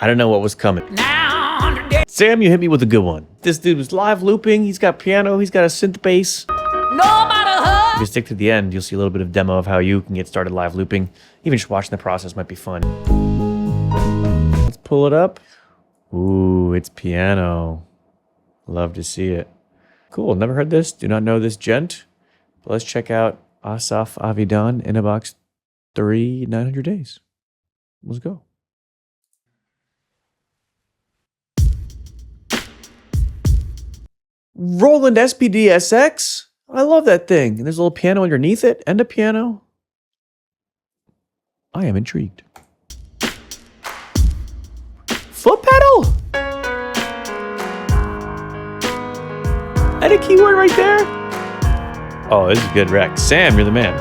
I don't know what was coming. Sam, you hit me with a good one. This dude was live looping. He's got piano. He's got a synth bass. If you stick to the end, you'll see a little bit of demo of how you can get started live looping. Even just watching the process might be fun. Let's pull it up. Ooh, it's piano. Love to see it. Cool, never heard this. Do not know this gent. But let's check out Asaf Avidan in a box 3 900 days. Let's go. Roland SPD SX. I love that thing. And there's a little piano underneath it and a piano. I am intrigued. Foot pedal? And a keyword right there? Oh, this is a good wreck. Sam, you're the man.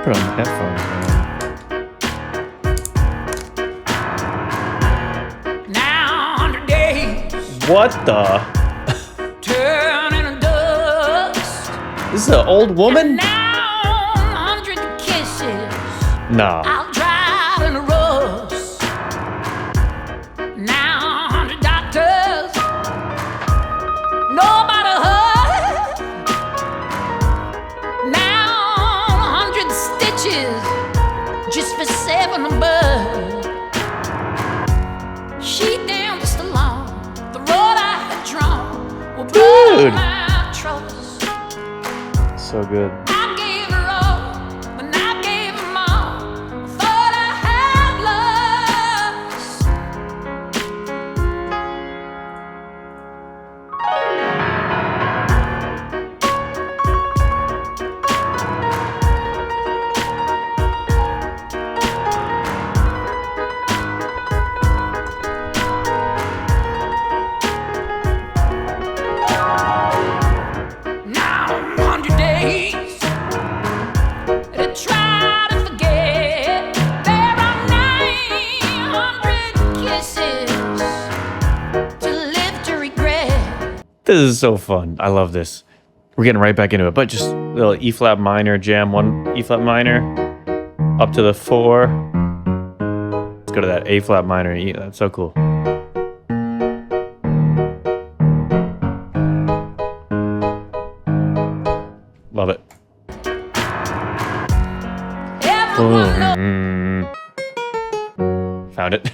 Put on the headphones, man. Now 100 days. What the? Turning to dust. This is an old woman? And now 100 kisses. Nah. I'll drive in a rust. Now 100 doctors. Nobody hurt. Just for 7 above. She down just along the road I had drawn. Well, dude, my trust. So good. I gave her all, and I gave them all. I thought I had This is so fun. I love this. We're getting right back into it, but just a little E flat minor jam, 1 E flat minor up to the 4. Let's go to that A flat minor E. That's so cool. Love it. Found it.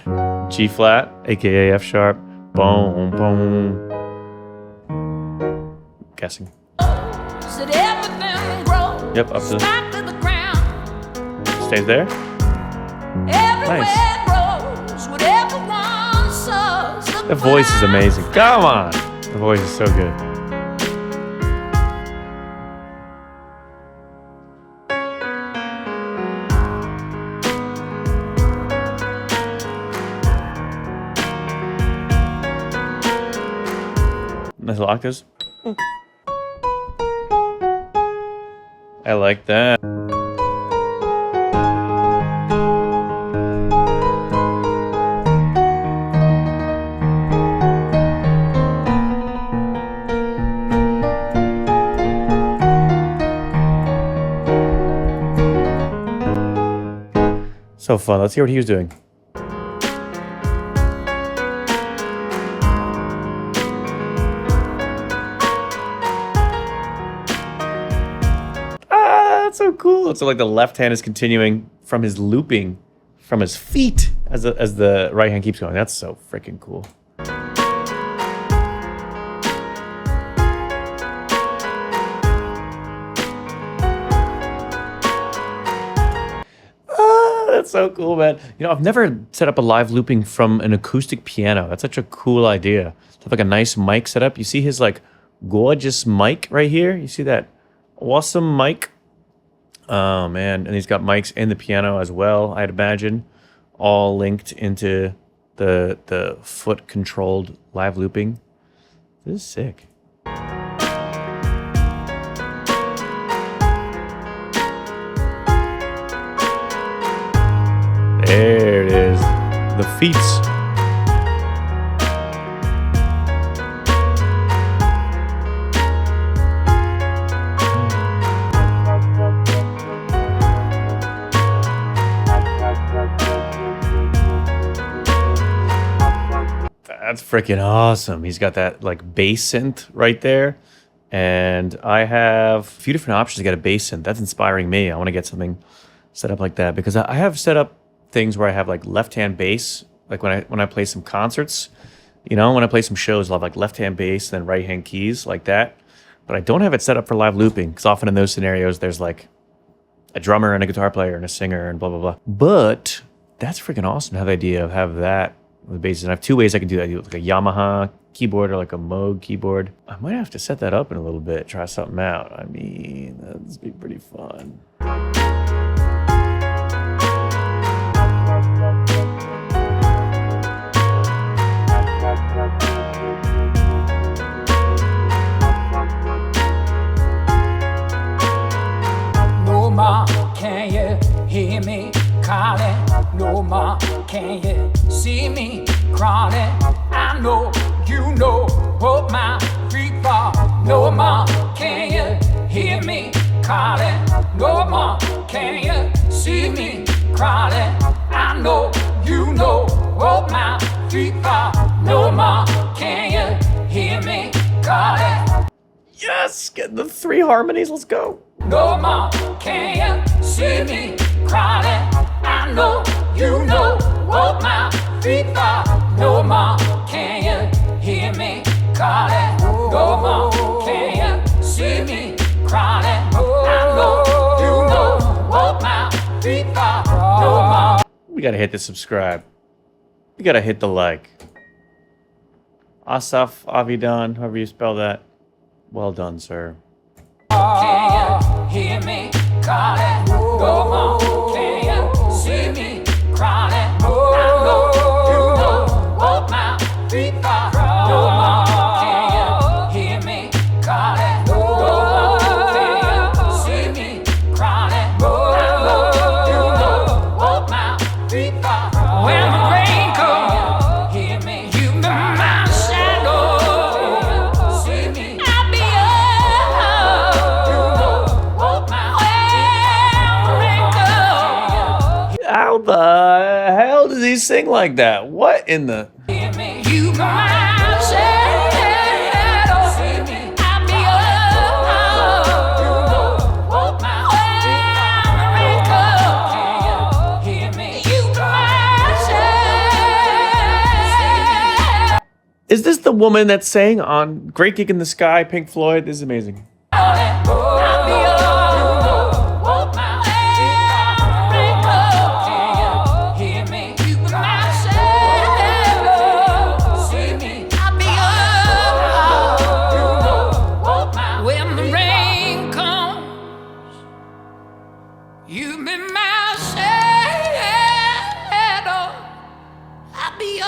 G flat, aka F sharp. Boom, boom. Guessing. Yep, up to the ground. Stays there. Nice. The voice is amazing. Come on. The voice is so good. Nice octaves. I like that. So fun. Let's hear what he was doing. So cool. So like the left hand is continuing from his looping from his feet as the right hand keeps going. That's so freaking cool. That's so cool, man. You know, I've never set up a live looping from an acoustic piano. That's such a cool idea. To have like a nice mic set up. You see his like gorgeous mic right here? You see that awesome mic? Oh man, and he's got mics in the piano as well, I'd imagine, all linked into the foot controlled live looping. This is sick. There it is. The feats. That's freaking awesome. He's got that like bass synth right there. And I have a few different options to get a bass synth. That's inspiring me. I want to get something set up like that because I have set up things where I have like left-hand bass. Like when I play some concerts, you know, when I play some shows, I'll have like left-hand bass, then right-hand keys like that. But I don't have it set up for live looping because often in those scenarios, there's like a drummer and a guitar player and a singer and blah, blah, blah. But that's freaking awesome to have the idea of have that with basses. And I have two ways I can do that. I do it with like a Yamaha keyboard or like a Moog keyboard. I might have to set that up in a little bit, try something out. I mean, that'd be pretty fun. No more, can you hear me calling? No more, can you see me crawling? I know you know what my feet are. No more, can you hear me calling? No more, can you see me crawling? I know you know what my feet are. No more, can you hear me calling? Yes, get the 3 harmonies. Let's go. No more, can you see me crawling? I know you know what my feet are. No more, can you hear me calling? No more, can you see me crawling? I know you know what my feet are. No more. We gotta hit the subscribe. We gotta hit the like. Asaf Avidan, however you spell that. Well done, sir. Can you hear me calling? No more, can you see me crawling? I know you know what my feet are. No more, can you hear me calling? No more, can you see me crawling? I know you know what my feet are. When the rain comes, hear me, you be my shadow. See me, I'll be How the hell does he sing like that? What in the... you my shadow. See me, I'll be hear me, you my shadow. Is this the woman that sang on Great Gig in the Sky, Pink Floyd? This is amazing. You've been my shadow. I'll be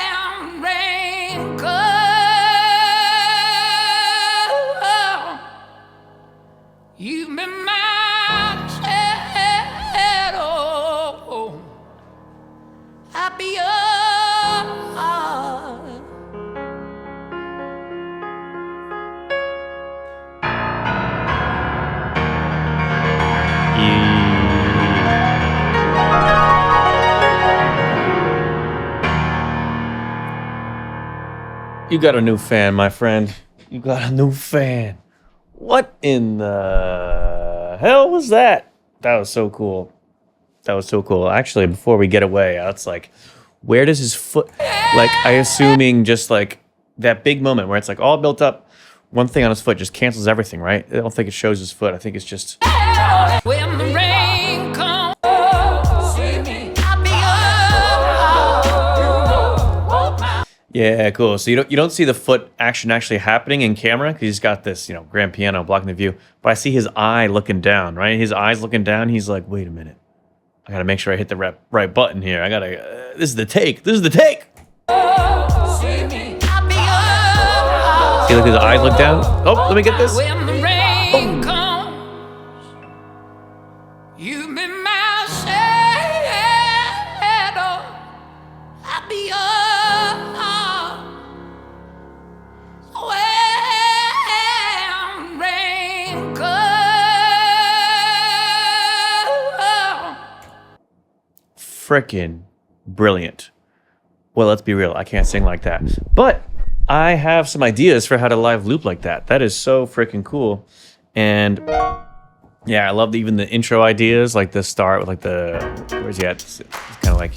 when rain comes. You've been my shadow. I'll be You got a new fan, my friend. You got a new fan. What in the hell was that? That was so cool. That was so cool. Actually, before we get away, it's like, where does his foot... Like, I assuming just like that big moment where it's like all built up. One thing on his foot just cancels everything, right? I don't think it shows his foot. I think it's just... when the rain comes. Yeah, cool. So you don't see the foot action actually happening in camera because he's got this, you know, grand piano blocking the view. But I see his eye looking down, right? His eye's looking down. He's like, wait a minute. I got to make sure I hit the right button here. I got to... this is the take. This is the take. See, look, his eyes look down. Oh, let me get this. When the rain comes, you've been my shadow. I'll be when rain comes. freaking brilliant. Well, let's be real. I can't sing like that. But I have some ideas for how to live loop like that. That is so freaking cool. And yeah, I love even the intro ideas, like the start with like where's he at? It's kind of like,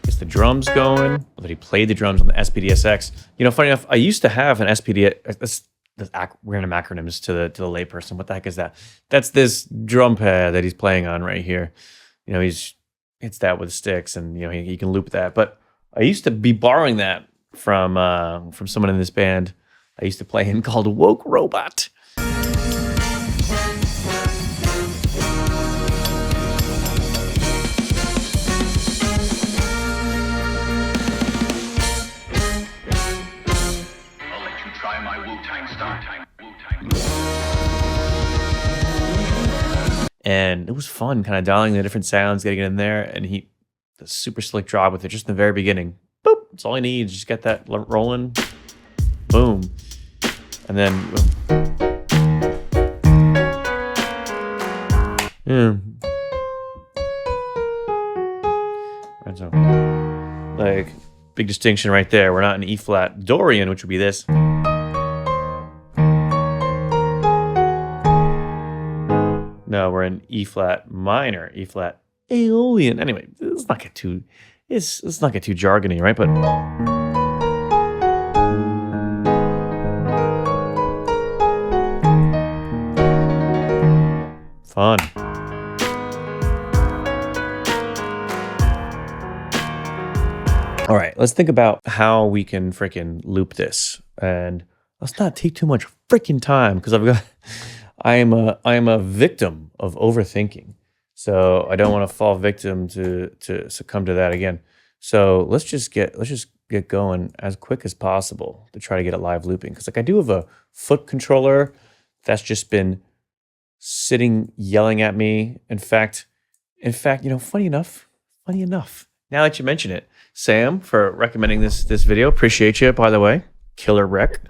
gets the drums going. That he played the drums on the SPDSX. You know, funny enough, I used to have an SPDSX. Random acronyms to the layperson. What the heck is that? That's this drum pad that he's playing on right here. You know, he's hits that with sticks, and you know he can loop that. But I used to be borrowing that from someone in this band I used to play in called Woke Robot. And it was fun kind of dialing the different sounds, getting it in there. And the super slick job with it just in the very beginning. Boop. That's all he needs. Just get that rolling. Boom. And then, yeah. And so, like, big distinction right there. We're not in E flat Dorian, which would be this. No, we're in E flat minor, E flat Aeolian. Anyway, let's not get too jargony, right? But fun. All right, let's think about how we can freaking loop this, and let's not take too much freaking time because I am a victim of overthinking, so I don't want to fall victim to succumb to that again. So let's just get going as quick as possible to try to get it live looping. Because like I do have a foot controller that's just been sitting yelling at me. In fact, you know, funny enough. Now that you mention it, Sam, for recommending this video, appreciate you. By the way, killer rec.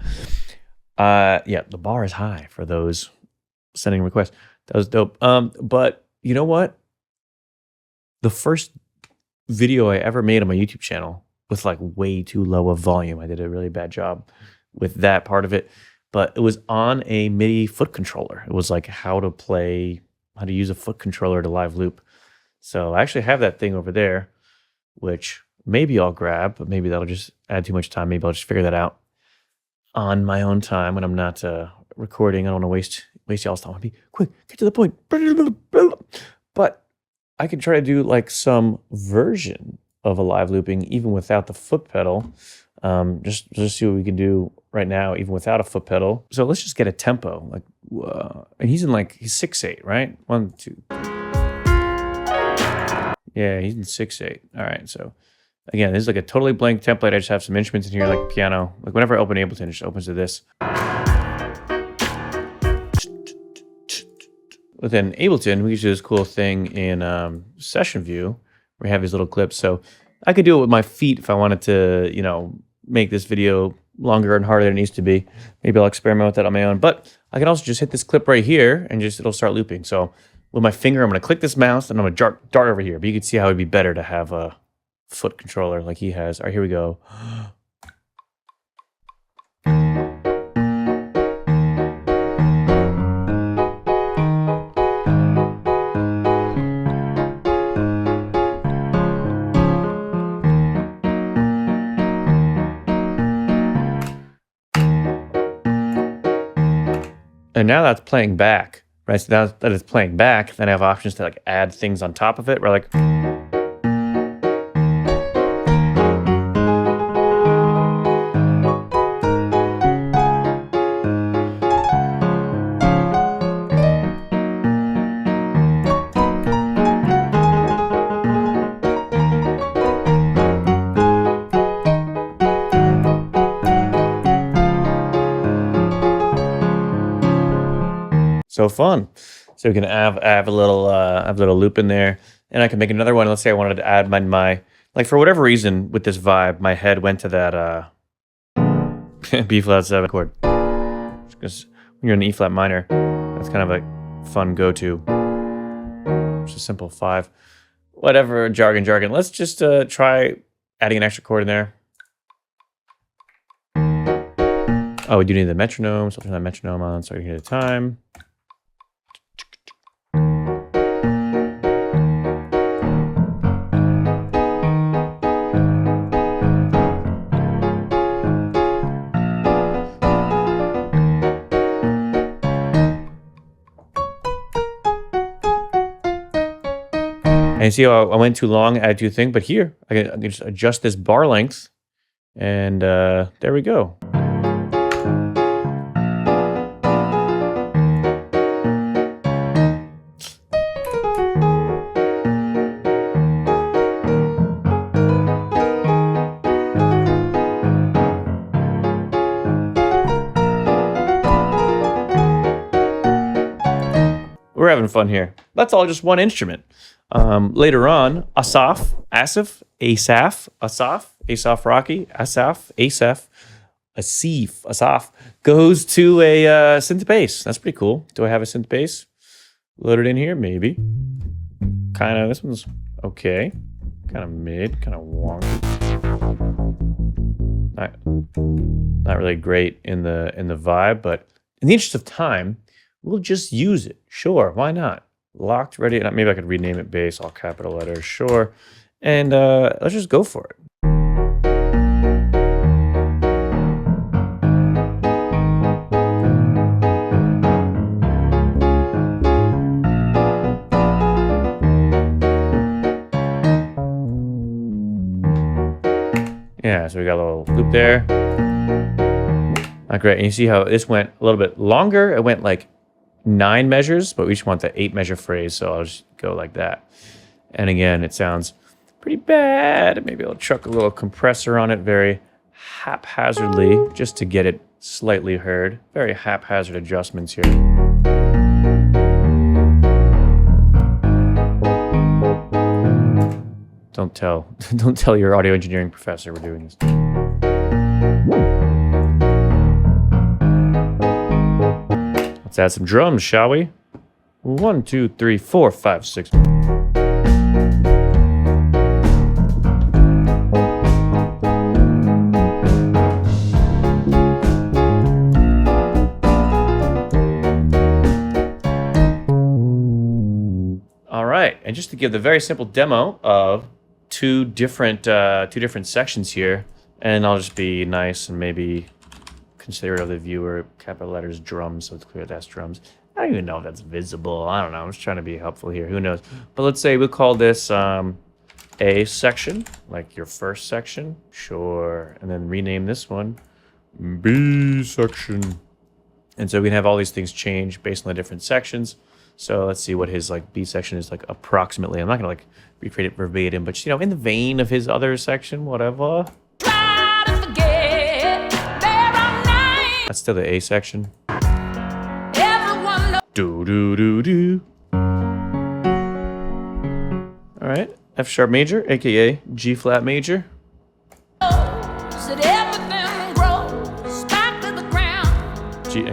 Yeah, the bar is high for those sending requests. That was dope. But you know what? The first video I ever made on my YouTube channel with like way too low of volume. I did a really bad job with that part of it, but it was on a MIDI foot controller. It was like how to use a foot controller to live loop. So I actually have that thing over there, which maybe I'll grab, but maybe that'll just add too much time. Maybe I'll just figure that out on my own time when I'm not recording. I don't want to waste y'all's time. I'll be quick, get to the point. But I can try to do like some version of a live looping even without the foot pedal. Just see what we can do right now, even without a foot pedal. So let's just get a tempo. Like, and he's 6/8, right? 1, 2. Yeah, he's in 6/8. All right, so again, this is like a totally blank template. I just have some instruments in here, like piano. Like whenever I open Ableton, it just opens to this. Within Ableton, we can do this cool thing in Session View, where we have these little clips. So I could do it with my feet if I wanted to, you know, make this video longer and harder than it needs to be. Maybe I'll experiment with that on my own. But I can also just hit this clip right here and it'll start looping. So with my finger, I'm going to click this mouse and I'm going to dart over here. But you can see how it'd be better to have a foot controller like he has. All right, here we go. And now that's playing back, right? So now that it's playing back, then I have options to like add things on top of it. Where like, so fun. So we can have a little loop in there, and I can make another one. Let's say I wanted to add my like for whatever reason with this vibe, my head went to that B flat 7 chord. Because when you're in E flat minor, that's kind of a fun go-to. It's a simple 5. Whatever, jargon. Let's just try adding an extra chord in there. Oh, we do need the metronome, so I'll turn that metronome on so I can hear the time. And you see how I went too long, add too thing, but here I can just adjust this bar length, and there we go. We're having fun here. That's all just one instrument. Later on, Asaf, Rocky, Asaf goes to a synth bass. That's pretty cool. Do I have a synth bass loaded in here? Maybe. Kind of. This one's okay. Kind of mid. Kind of wonky. Not really great in the vibe, but in the interest of time, we'll just use it. Sure, why not? Locked, ready. Maybe I could rename it bass, all capital letters. Sure. And let's just go for it. Yeah, so we got a little loop there. Not great. And you see how this went a little bit longer? It went like 9 measures, but we just want the 8 measure phrase, so I'll just go like that. And again, it sounds pretty bad. Maybe I'll chuck a little compressor on it very haphazardly, just to get it slightly heard. Very haphazard adjustments here. Don't tell your audio engineering professor we're doing this. Let's add some drums, shall we? 1, 2, 3, 4, 5, 6. All right, and just to give the very simple demo of two different sections here, and I'll just be nice and maybe considerate of the viewer. Capital letters drums, so it's clear that's drums. I don't even know if that's visible. I don't know. I'm just trying to be helpful here. Who knows? But let's say we'll call this A section, like your first section. Sure. And then rename this one B section. And so we can have all these things change based on the different sections. So let's see what his like B section is like approximately. I'm not gonna like recreate it verbatim, but you know, in the vein of his other section, whatever. That's still the A section. Do do do do. All right, F sharp major, aka G flat major. G.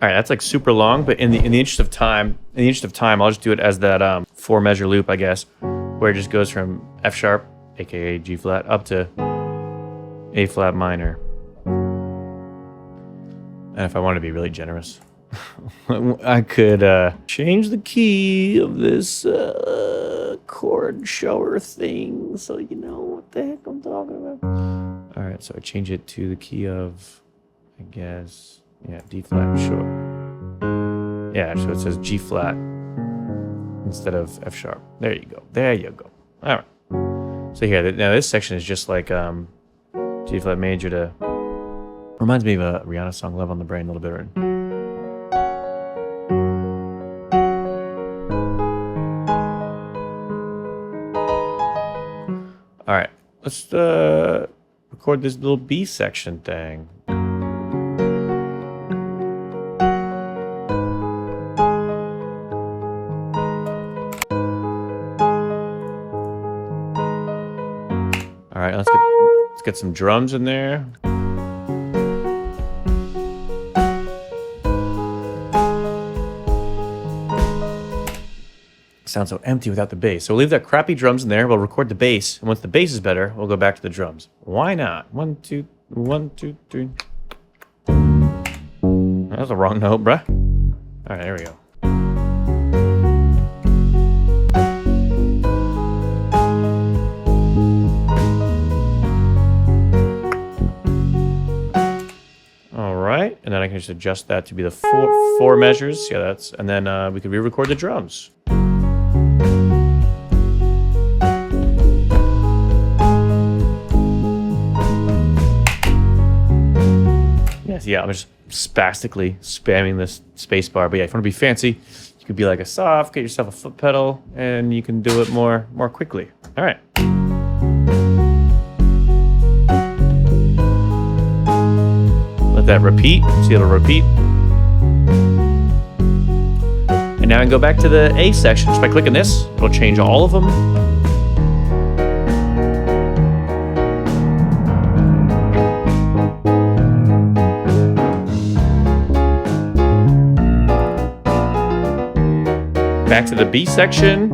All right, that's like super long, but in the interest of time, I'll just do it as that 4 measure loop, I guess, where it just goes from F sharp, aka G flat, up to A flat minor. And if I want to be really generous, I could change the key of this chord shower thing, so you know what the heck I'm talking about. All right, so I change it to the key of, I guess. Yeah, D flat, sure. Yeah, so it says G flat instead of F sharp. There you go. There you go. All right. So here, now this section is just like G flat major to. Reminds me of a Rihanna song, "Love on the Brain," a little bit. Right? All right, let's record this little B section thing. All right, let's get some drums in there. Sounds so empty without the bass. So we'll leave that crappy drums in there. We'll record the bass. And once the bass is better, we'll go back to the drums. Why not? 1, 2, 1, 2, 3. That was the wrong note, bruh. All right, there we go. All right, and then I can just adjust that to be the four measures. Yeah, that's, and then we could re-record the drums. Yes, yeah, I'm just spastically spamming this space bar. But yeah, if you want to be fancy, you could be like Asaf, get yourself a foot pedal, and you can do it more quickly. All right. Let that repeat. See, it'll repeat. And now I can go back to the A section. Just by clicking this, it'll change all of them. Back to the B section.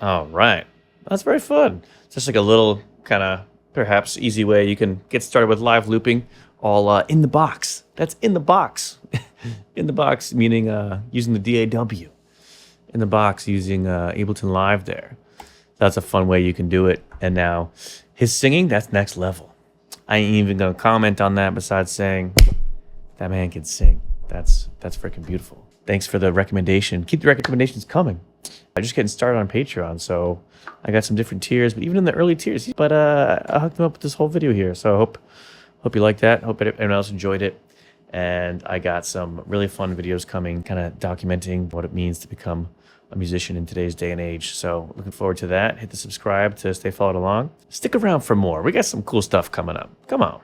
All right, that's very fun. It's just like a little kind of perhaps easy way you can get started with live looping, all in the box. That's in the box. In the box meaning using the DAW. In the box using Ableton Live there. That's a fun way you can do it. And now his singing, that's next level. I ain't even gonna comment on that besides saying that man can sing. That's freaking beautiful. Thanks for the recommendation. Keep the recommendations coming. I'm just getting started on Patreon, so I got some different tiers, but even in the early tiers, but I hooked him up with this whole video here. So I hope you like that. Hope everyone else enjoyed it. And I got some really fun videos coming, kind of documenting what it means to become a musician in today's day and age. So looking forward to that. Hit the subscribe to stay followed along. Stick around for more. We got some cool stuff coming up. Come on.